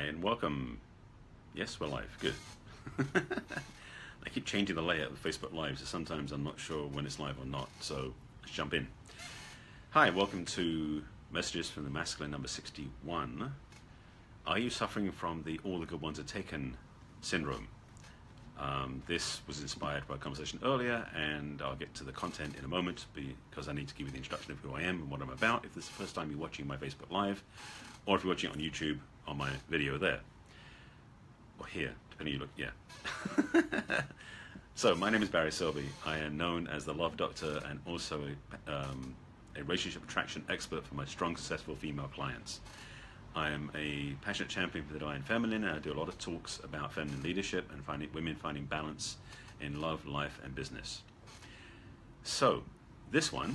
Hi and welcome. Yes, we're live. Good. I keep changing the layout of Facebook Live, so sometimes I'm not sure when it's live or not. So let's jump in. Hi, welcome to Messages from the Masculine number 61. Are you suffering from the all the good ones are taken syndrome? This was inspired by a conversation earlier, and I'll get to the content in a moment because I need to give you the introduction of who I am and what I'm about if this is the first time you're watching my Facebook Live, or if you're watching it on YouTube on my video there. Or here, depending you look, yeah. So, my name is Barry Selby. I am known as the Love Doctor and also a relationship attraction expert for my strong, successful female clients. I am a passionate champion for the divine feminine, and I do a lot of talks about feminine leadership and women finding balance in love, life, and business. So, this one,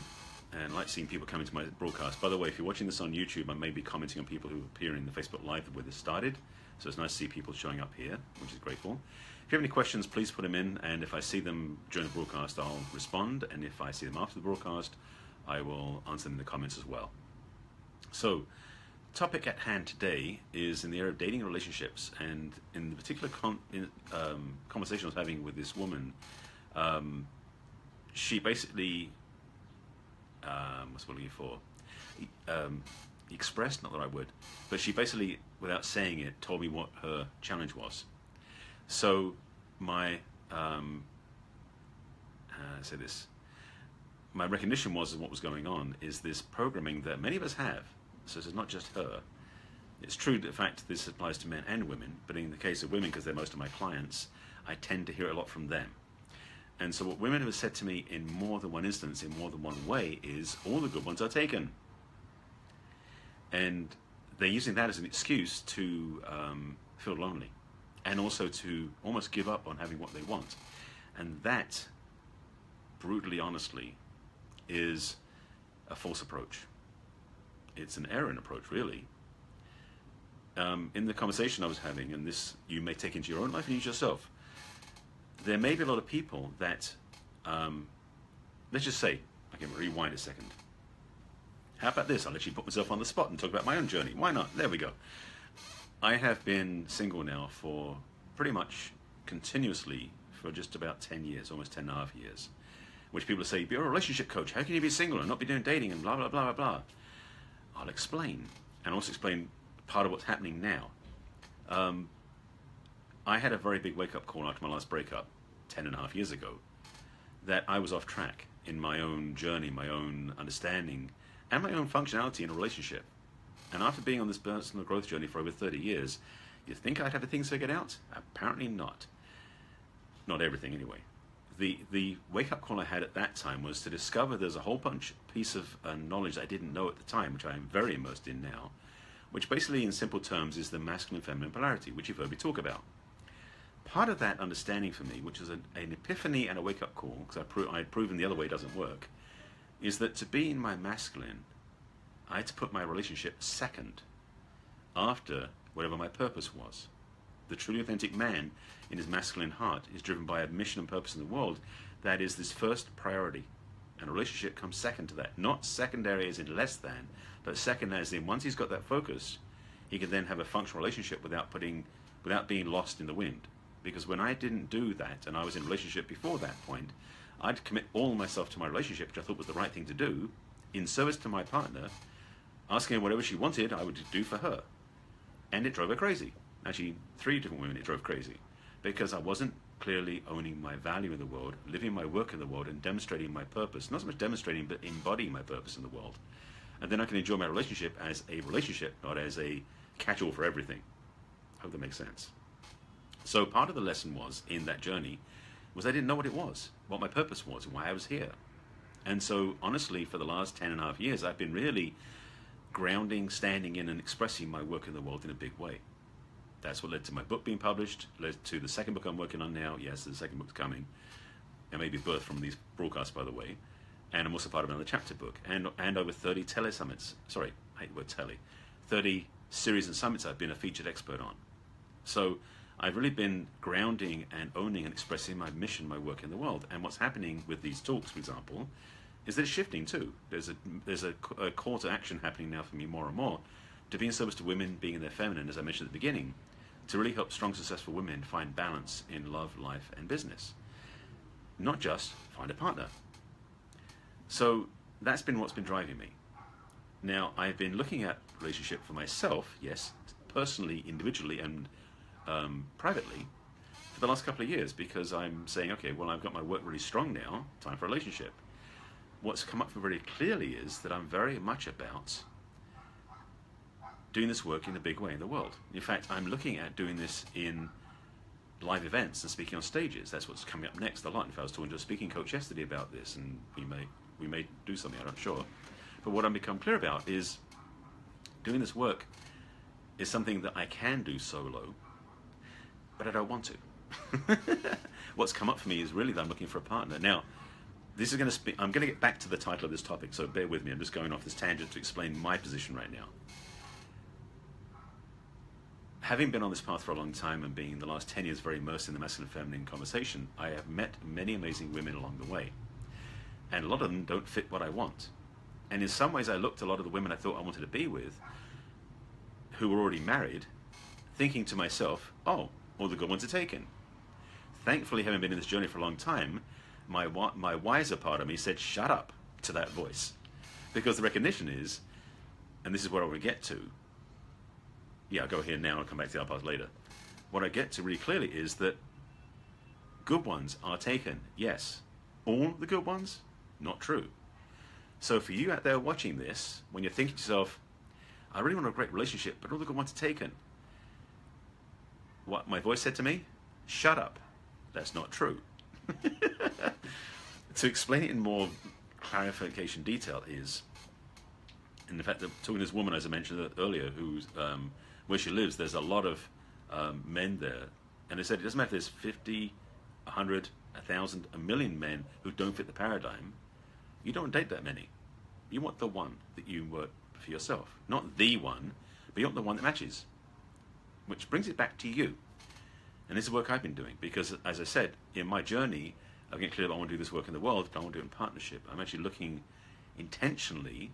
and I like seeing people come into my broadcast. By the way, if you're watching this on YouTube, I may be commenting on people who appear in the Facebook Live where this started. So it's nice to see people showing up here, which is grateful. If you have any questions, please put them in, and if I see them during the broadcast, I'll respond, and if I see them after the broadcast, I will answer them in the comments as well. So, topic at hand today is in the area of dating and relationships, and in the particular conversation I was having with this woman, she basically, what's what I'm looking for? Expressed, not the right word, but she basically, without saying it, told me what her challenge was. So my, say this, my recognition was of what was going on is this programming that many of us have. So it's not just her. It's true that, in fact, this applies to men and women, but in the case of women, because they're most of my clients, I tend to hear a lot from them. And so what women have said to me in more than one instance, in more than one way, is all the good ones are taken. And they're using that as an excuse to feel lonely and also to almost give up on having what they want. And that, brutally honestly, is a false approach. It's an errant approach, really. In the conversation I was having, and this you may take into your own life and use yourself, there may be a lot of people that, let's just say, I can rewind a second. How about this? I'll let you put myself on the spot and talk about my own journey. Why not? There we go. I have been single now for pretty much continuously for just about 10 years, almost 10 and a half years, which people say, you're a relationship coach. How can you be single and not be doing dating and blah, blah, blah, blah, blah. I'll explain, and also explain part of what's happening now. I had a very big wake-up call after my last breakup 10 and a half years ago that I was off track in my own journey, my own understanding, and my own functionality in a relationship. And after being on this personal growth journey for over 30 years, you think I'd have the things figured out? Apparently not. Not everything, anyway. The wake-up call I had at that time was to discover there's a whole piece of knowledge that I didn't know at the time, which I am very immersed in now, which basically, in simple terms, is the masculine and feminine polarity, which you've heard me talk about. Part of that understanding for me, which is an epiphany and a wake-up call, because I had proven the other way doesn't work, is that to be in my masculine, I had to put my relationship second, after whatever my purpose was. The truly authentic man in his masculine heart is driven by a mission and purpose in the world that is this first priority. And a relationship comes second to that. Not secondary as in less than, but second as in once he's got that focus, he can then have a functional relationship without being lost in the wind. Because when I didn't do that, and I was in a relationship before that point, I'd commit all myself to my relationship, which I thought was the right thing to do, in service to my partner, asking her whatever she wanted, I would do for her. And it drove her crazy. Actually, 3 different women it drove crazy. Because I wasn't clearly owning my value in the world, living my work in the world, and demonstrating my purpose. Not so much demonstrating, but embodying my purpose in the world. And then I can enjoy my relationship as a relationship, not as a catch-all for everything. I hope that makes sense. So part of the lesson was, in that journey, was I didn't know what it was, what my purpose was, why I was here. And so, honestly, for the last 10 and a half years, I've been really grounding, standing in, and expressing my work in the world in a big way. That's what led to my book being published, led to the second book I'm working on now. Yes, the second book's coming. It may be birthed from these broadcasts, by the way. And I'm also part of another chapter book. And over 30 telesummits. Sorry, I hate the word tele. 30 series and summits I've been a featured expert on. So I've really been grounding and owning and expressing my mission, my work in the world. And what's happening with these talks, for example, is that it's shifting too. There's a call to action happening now for me more and more to be in service to women being in their feminine, as I mentioned at the beginning, to really help strong, successful women find balance in love, life, and business. Not just find a partner. So that's been what's been driving me. Now, I've been looking at relationship for myself, yes, personally, individually, and privately, for the last couple of years, because I'm saying, okay, well, I've got my work really strong now, time for a relationship. What's come up very clearly is that I'm very much about doing this work in a big way in the world. In fact, I'm looking at doing this in live events and speaking on stages. That's what's coming up next a lot. In fact, I was talking to a speaking coach yesterday about this, and we may do something, I'm not sure. But what I've become clear about is doing this work is something that I can do solo, but I don't want to. What's come up for me is really that I'm looking for a partner. Now, this is going to I'm going to get back to the title of this topic, so bear with me. I'm just going off this tangent to explain my position right now. Having been on this path for a long time and being in the last 10 years very immersed in the masculine and feminine conversation, I have met many amazing women along the way. And a lot of them don't fit what I want. And in some ways I looked at a lot of the women I thought I wanted to be with, who were already married, thinking to myself, oh, all the good ones are taken. Thankfully, having been in this journey for a long time, my wiser part of me said, shut up to that voice. Because the recognition is, and this is what I want to get to, yeah, I'll go here now and I'll come back to the other part later. What I get to really clearly is that good ones are taken, yes. All the good ones, not true. So for you out there watching this, when you're thinking to yourself, I really want a great relationship, but all the good ones are taken. What my voice said to me, shut up. That's not true. To explain it in more clarification detail is, in the fact that talking to this woman, as I mentioned earlier, who's where she lives, there's a lot of men there, and they said it doesn't matter if there's 50, 100, 1,000, a million men who don't fit the paradigm. You don't date that many. You want the one that you work for yourself, not the one, but you want the one that matches. Which brings it back to you. And this is work I've been doing, because as I said, in my journey, I'm getting clear that I want to do this work in the world, but I want to do it in partnership. I'm actually looking intentionally,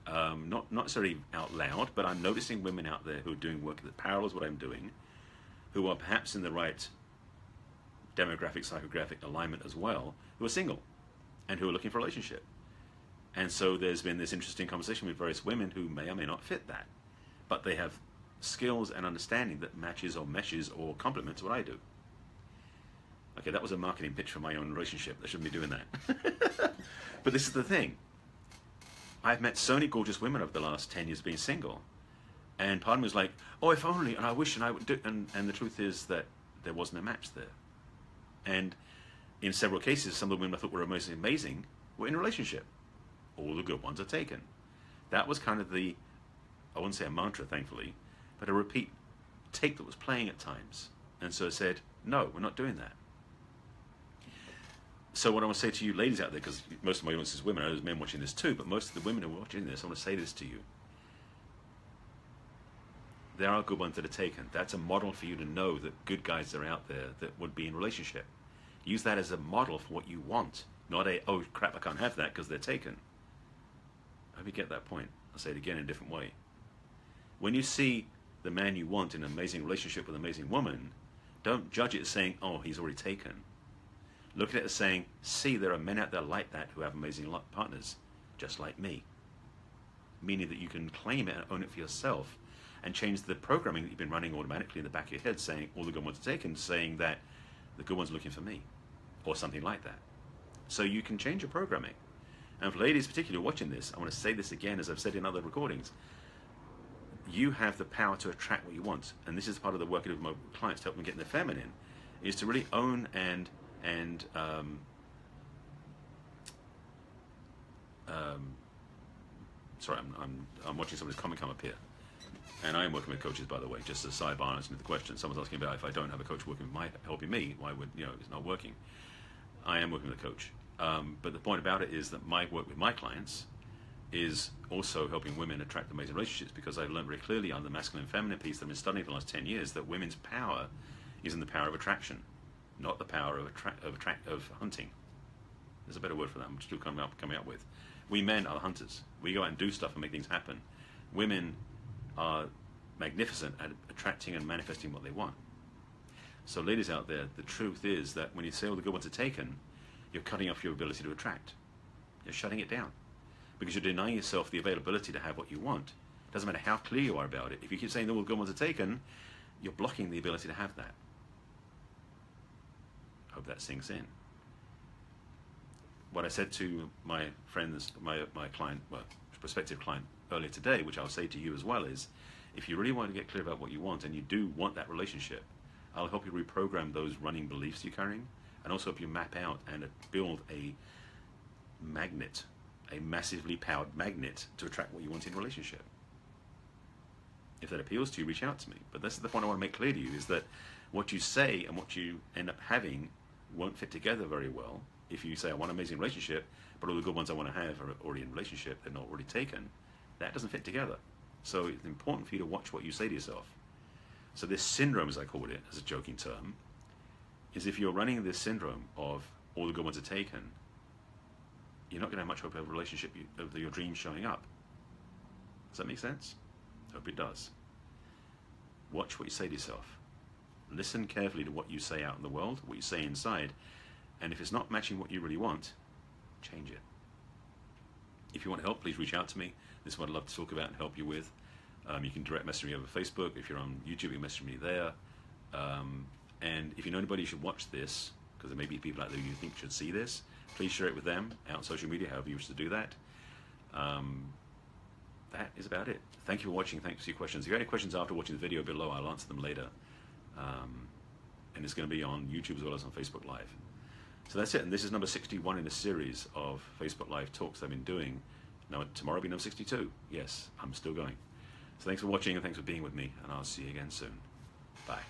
not necessarily out loud, but I'm noticing women out there who are doing work that parallels what I'm doing, who are perhaps in the right demographic, psychographic alignment as well, who are single and who are looking for a relationship. And so there's been this interesting conversation with various women who may or may not fit that, but they have skills and understanding that matches or meshes or complements what I do. Okay, that was a marketing pitch for my own relationship. I shouldn't be doing that. But this is the thing. I've met so many gorgeous women over the last 10 years being single. And part of me was like, oh, if only, and I wish, and I would do, and the truth is that there wasn't a match there. And in several cases, some of the women I thought were amazing were in a relationship. All the good ones are taken. That was kind of the, I wouldn't say a mantra, thankfully, but a repeat tape that was playing at times. And so I said, no, we're not doing that. So what I want to say to you ladies out there, because most of my audience is women, I know there's men watching this too, but most of the women who are watching this, I want to say this to you. There are good ones that are taken. That's a model for you to know that good guys are out there that would be in a relationship. Use that as a model for what you want, not a, oh crap, I can't have that because they're taken. I hope you get that point. I'll say it again in a different way. When you see the man you want in an amazing relationship with an amazing woman, don't judge it as saying, oh, he's already taken. Look at it as saying, see, there are men out there like that who have amazing partners, just like me. Meaning that you can claim it and own it for yourself and change the programming that you've been running automatically in the back of your head, saying all the good ones are taken, saying that the good one's looking for me, or something like that. So you can change your programming. And for ladies particularly watching this, I want to say this again, as I've said in other recordings. You have the power to attract what you want. And this is part of the work I do with my clients to help them get in their feminine, is to really own and sorry, I'm watching somebody's comment come up here. And I am working with coaches, by the way, just as a sidebar answering the question. Someone's asking about if I don't have a coach working with helping me, why would, it's not working. I am working with a coach. But the point about it is that my work with my clients is also helping women attract amazing relationships, because I've learned very clearly on the masculine and feminine piece that I've been studying for the last 10 years that women's power is in the power of attraction, not the power of hunting. There's a better word for that I'm still coming up with. We men are hunters. We go out and do stuff and make things happen. Women are magnificent at attracting and manifesting what they want. So ladies out there, the truth is that when you say all the good ones are taken, you're cutting off your ability to attract. You're shutting it down because you're denying yourself the availability to have what you want. It doesn't matter how clear you are about it. If you keep saying all the good ones are taken, you're blocking the ability to have that. Hope that sinks in. What I said to my friends, my client, well, prospective client earlier today, which I'll say to you as well, is if you really want to get clear about what you want and you do want that relationship, I'll help you reprogram those running beliefs you're carrying and also help you map out and build a magnet, a massively powered magnet to attract what you want in a relationship. If that appeals to you, reach out to me. But this is the point I want to make clear to you, is that what you say and what you end up having won't fit together very well. If you say, I want an amazing relationship, but all the good ones I want to have are already in a relationship, they're not already taken, that doesn't fit together. So it's important for you to watch what you say to yourself. So this syndrome, as I called it, as a joking term, is if you're running this syndrome of all the good ones are taken, you're not going to have much hope of a relationship of your dreams showing up. Does that make sense? Hope it does. Watch what you say to yourself. Listen carefully to what you say out in the world, what you say inside, and if it's not matching what you really want, change it. If you want help, please reach out to me. This is what I'd love to talk about and help you with. You can direct message me over Facebook. If you're on YouTube, you can message me there. And if you know anybody who should watch this, because there may be people out there you think should see this, please share it with them out on social media, however you wish to do that. That is about it. Thank you for watching. Thanks for your questions. If you have any questions after watching the video below, I'll answer them later. And it's going to be on YouTube as well as on Facebook Live. So that's it. And this is number 61 in a series of Facebook Live talks I've been doing. Now, tomorrow will be number 62. Yes, I'm still going. So thanks for watching and thanks for being with me. And I'll see you again soon. Bye.